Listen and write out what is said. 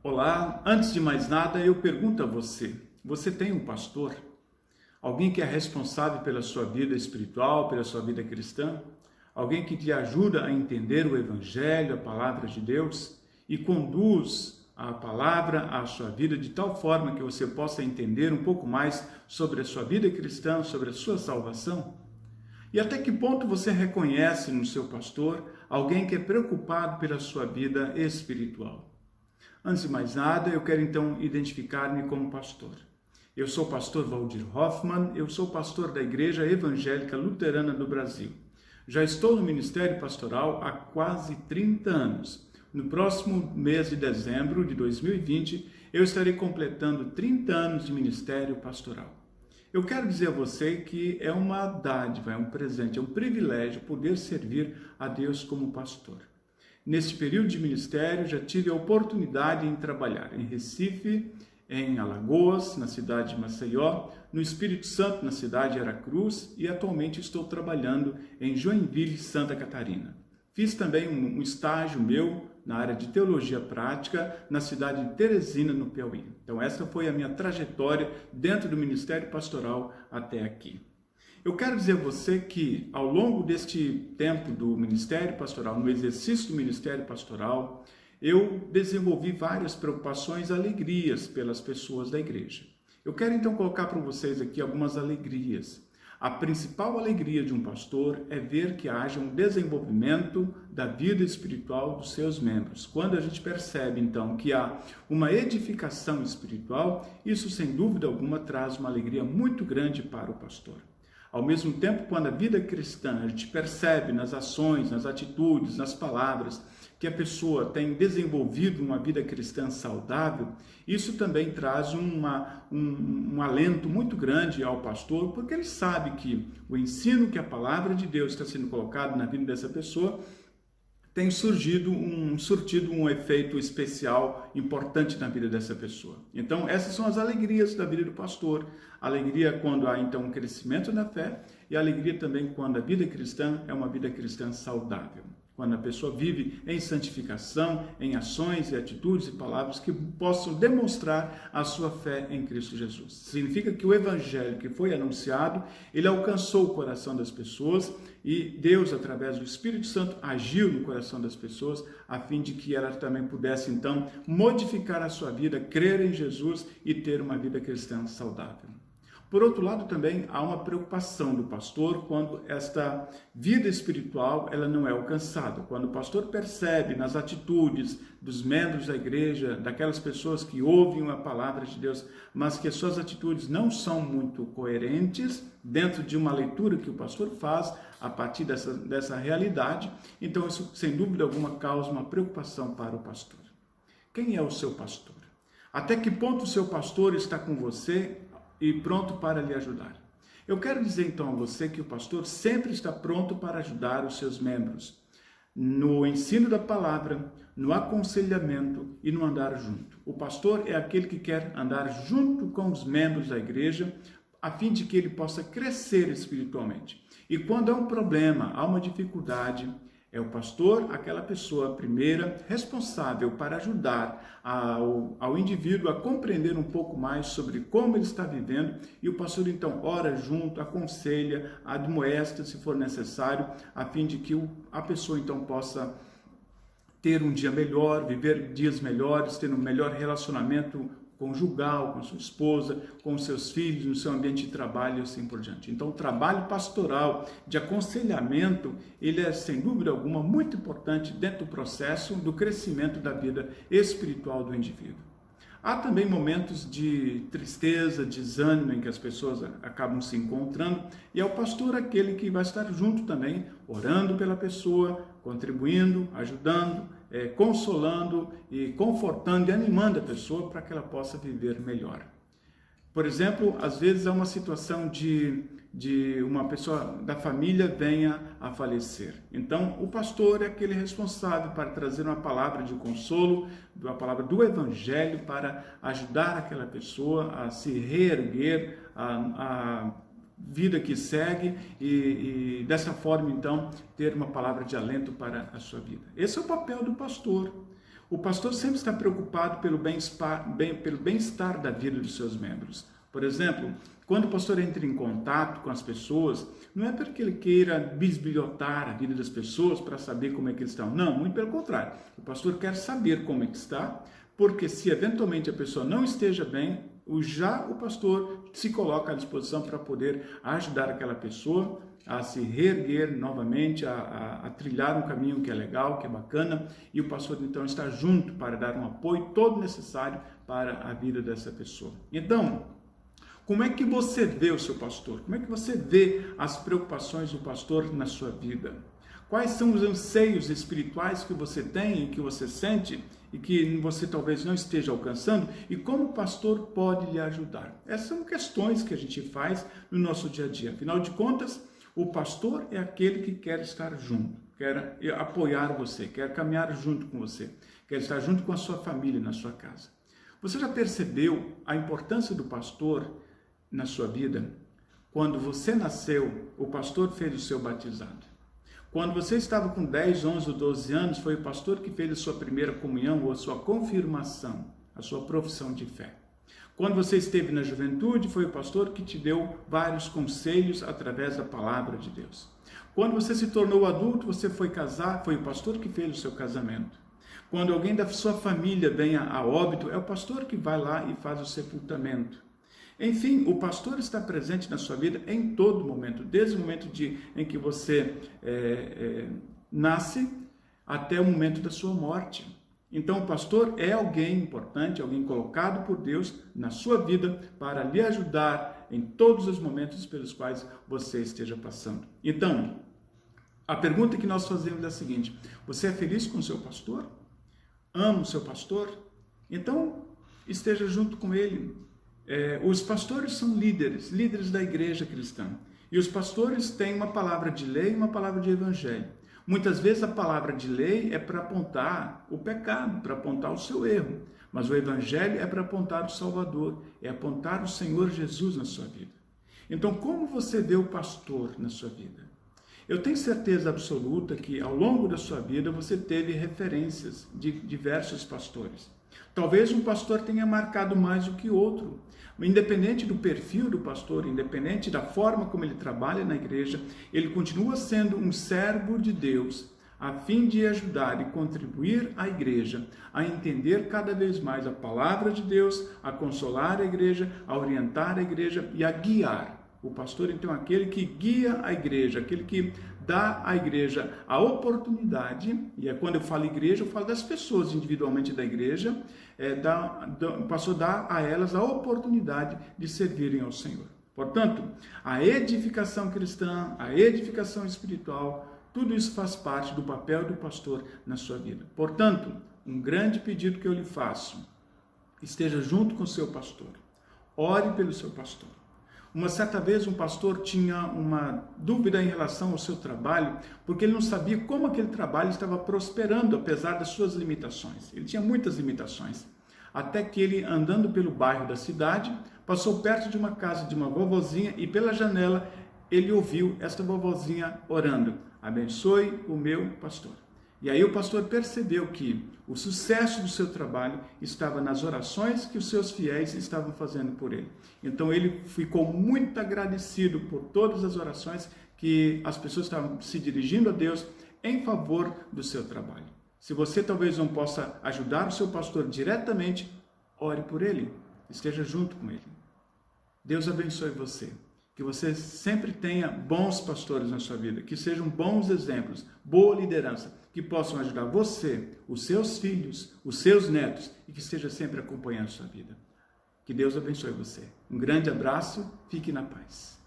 Olá, antes de mais nada, eu pergunto a você: você tem um pastor? Alguém que é responsável pela sua vida espiritual, pela sua vida cristã? Alguém que te ajuda a entender o Evangelho, a palavra de Deus e conduz a palavra à sua vida de tal forma que você possa entender um pouco mais sobre a sua vida cristã, sobre a sua salvação? E até que ponto você reconhece no seu pastor alguém que é preocupado pela sua vida espiritual? Antes de mais nada, eu quero então identificar-me como pastor. Eu sou o pastor Valdir Hoffmann, eu sou pastor da Igreja Evangélica Luterana do Brasil. Já estou no ministério pastoral há quase 30 anos. No próximo mês de dezembro de 2020, eu estarei completando 30 anos de ministério pastoral. Eu quero dizer a você que é uma dádiva, é um presente, é um privilégio poder servir a Deus como pastor. Neste período de ministério, já tive a oportunidade em trabalhar em Recife, em Alagoas, na cidade de Maceió, no Espírito Santo, na cidade de Aracruz, e atualmente estou trabalhando em Joinville, Santa Catarina. Fiz também um estágio meu na área de teologia prática na cidade de Teresina, no Piauí. Então essa foi a minha trajetória dentro do ministério pastoral até aqui. Eu quero dizer a você que, ao longo deste tempo do ministério pastoral, no exercício do ministério pastoral, eu desenvolvi várias preocupações e alegrias pelas pessoas da igreja. Eu quero então colocar para vocês aqui algumas alegrias. A principal alegria de um pastor é ver que haja um desenvolvimento da vida espiritual dos seus membros. Quando a gente percebe, então, que há uma edificação espiritual, isso, sem dúvida alguma, traz uma alegria muito grande para o pastor. Ao mesmo tempo, quando a vida cristã, a gente percebe nas ações, nas atitudes, nas palavras, que a pessoa tem desenvolvido uma vida cristã saudável, isso também traz um alento muito grande ao pastor, porque ele sabe que o ensino que a palavra de Deus está sendo colocado na vida dessa pessoa tem surtido um efeito especial importante na vida dessa pessoa. Então, essas são as alegrias da vida do pastor. Alegria quando há, então, um crescimento na fé e alegria também quando a vida cristã é uma vida cristã saudável. Quando a pessoa vive em santificação, em ações e atitudes e palavras que possam demonstrar a sua fé em Cristo Jesus. Significa que o evangelho que foi anunciado, ele alcançou o coração das pessoas e Deus, através do Espírito Santo, agiu no coração das pessoas a fim de que elas também pudessem, então, modificar a sua vida, crer em Jesus e ter uma vida cristã saudável. Por outro lado, também há uma preocupação do pastor quando esta vida espiritual ela não é alcançada. Quando o pastor percebe nas atitudes dos membros da igreja, daquelas pessoas que ouvem a palavra de Deus, mas que as suas atitudes não são muito coerentes dentro de uma leitura que o pastor faz a partir dessa realidade, então isso, sem dúvida alguma, causa uma preocupação para o pastor. Quem é o seu pastor? Até que ponto o seu pastor está com você e pronto para lhe ajudar? Eu quero dizer então a você que o pastor sempre está pronto para ajudar os seus membros no ensino da palavra, no aconselhamento e no andar junto. O pastor é aquele que quer andar junto com os membros da igreja a fim de que ele possa crescer espiritualmente. E quando há um problema, há uma dificuldade, é o pastor, aquela pessoa primeira responsável para ajudar ao indivíduo a compreender um pouco mais sobre como ele está vivendo, e o pastor então ora junto, aconselha, admoesta se for necessário, a fim de que a pessoa então possa ter um dia melhor, viver dias melhores, ter um melhor relacionamento conjugal, com a sua esposa, com os seus filhos, no seu ambiente de trabalho e assim por diante. Então, o trabalho pastoral de aconselhamento, ele é, sem dúvida alguma, muito importante dentro do processo do crescimento da vida espiritual do indivíduo. Há também momentos de tristeza, desânimo, em que as pessoas acabam se encontrando, e é o pastor aquele que vai estar junto também, orando pela pessoa, contribuindo, ajudando, consolando e confortando e animando a pessoa para que ela possa viver melhor. Por exemplo, às vezes há uma situação de uma pessoa da família venha a falecer. Então, o pastor é aquele responsável para trazer uma palavra de consolo, uma palavra do evangelho para ajudar aquela pessoa a se reerguer, a vida que segue e dessa forma, então, ter uma palavra de alento para a sua vida. Esse é o papel do pastor. O pastor sempre está preocupado pelo bem-estar da vida dos seus membros. Por exemplo, quando o pastor entra em contato com as pessoas, não é porque ele queira bisbilhotar a vida das pessoas para saber como é que eles estão. Não, muito pelo contrário. O pastor quer saber como é que está, porque se eventualmente a pessoa não esteja bem, o pastor se coloca à disposição para poder ajudar aquela pessoa a se reerguer novamente, a trilhar um caminho que é legal, que é bacana, e o pastor então está junto para dar um apoio todo necessário para a vida dessa pessoa. Então, como é que você vê o seu pastor? Como é que você vê as preocupações do pastor na sua vida? Quais são os anseios espirituais que você tem e que você sente e que você talvez não esteja alcançando? E como o pastor pode lhe ajudar? Essas são questões que a gente faz no nosso dia a dia. Afinal de contas, o pastor é aquele que quer estar junto, quer apoiar você, quer caminhar junto com você, quer estar junto com a sua família na sua casa. Você já percebeu a importância do pastor na sua vida? Quando você nasceu, o pastor fez o seu batizado. Quando você estava com 10, 11 ou 12 anos, foi o pastor que fez a sua primeira comunhão ou a sua confirmação, a sua profissão de fé. Quando você esteve na juventude, foi o pastor que te deu vários conselhos através da palavra de Deus. Quando você se tornou adulto, você foi casar, foi o pastor que fez o seu casamento. Quando alguém da sua família vem a óbito, é o pastor que vai lá e faz o sepultamento. Enfim, o pastor está presente na sua vida em todo momento, desde o momento em que você nasce até o momento da sua morte. Então, o pastor é alguém importante, alguém colocado por Deus na sua vida para lhe ajudar em todos os momentos pelos quais você esteja passando. Então, a pergunta que nós fazemos é a seguinte: você é feliz com o seu pastor? Ama o seu pastor? Então, esteja junto com ele. Os pastores são líderes da igreja cristã. E os pastores têm uma palavra de lei e uma palavra de evangelho. Muitas vezes a palavra de lei é para apontar o pecado, para apontar o seu erro. Mas o evangelho é para apontar o Salvador, é apontar o Senhor Jesus na sua vida. Então, como você vê o pastor na sua vida? Eu tenho certeza absoluta que ao longo da sua vida você teve referências de diversos pastores. Talvez um pastor tenha marcado mais do que outro. Independente do perfil do pastor, independente da forma como ele trabalha na igreja, ele continua sendo um servo de Deus, a fim de ajudar e contribuir à igreja a entender cada vez mais a palavra de Deus, a consolar a igreja, a orientar a igreja e a guiar. O pastor, então, é aquele que guia a igreja, aquele que dá à igreja a oportunidade, e quando eu falo igreja, eu falo das pessoas individualmente da igreja, o pastor dá a elas a oportunidade de servirem ao Senhor. Portanto, a edificação cristã, a edificação espiritual, tudo isso faz parte do papel do pastor na sua vida. Portanto, um grande pedido que eu lhe faço: esteja junto com o seu pastor, ore pelo seu pastor. Uma certa vez um pastor tinha uma dúvida em relação ao seu trabalho, porque ele não sabia como aquele trabalho estava prosperando, apesar das suas limitações. Ele tinha muitas limitações. Até que ele, andando pelo bairro da cidade, passou perto de uma casa de uma vovozinha e pela janela ele ouviu esta vovozinha orando: abençoe o meu pastor. E aí o pastor percebeu que o sucesso do seu trabalho estava nas orações que os seus fiéis estavam fazendo por ele. Então ele ficou muito agradecido por todas as orações que as pessoas estavam se dirigindo a Deus em favor do seu trabalho. Se você talvez não possa ajudar o seu pastor diretamente, ore por ele, esteja junto com ele. Deus abençoe você. Que você sempre tenha bons pastores na sua vida, que sejam bons exemplos, boa liderança, que possam ajudar você, os seus filhos, os seus netos, e que esteja sempre acompanhando a sua vida. Que Deus abençoe você. Um grande abraço, fique na paz.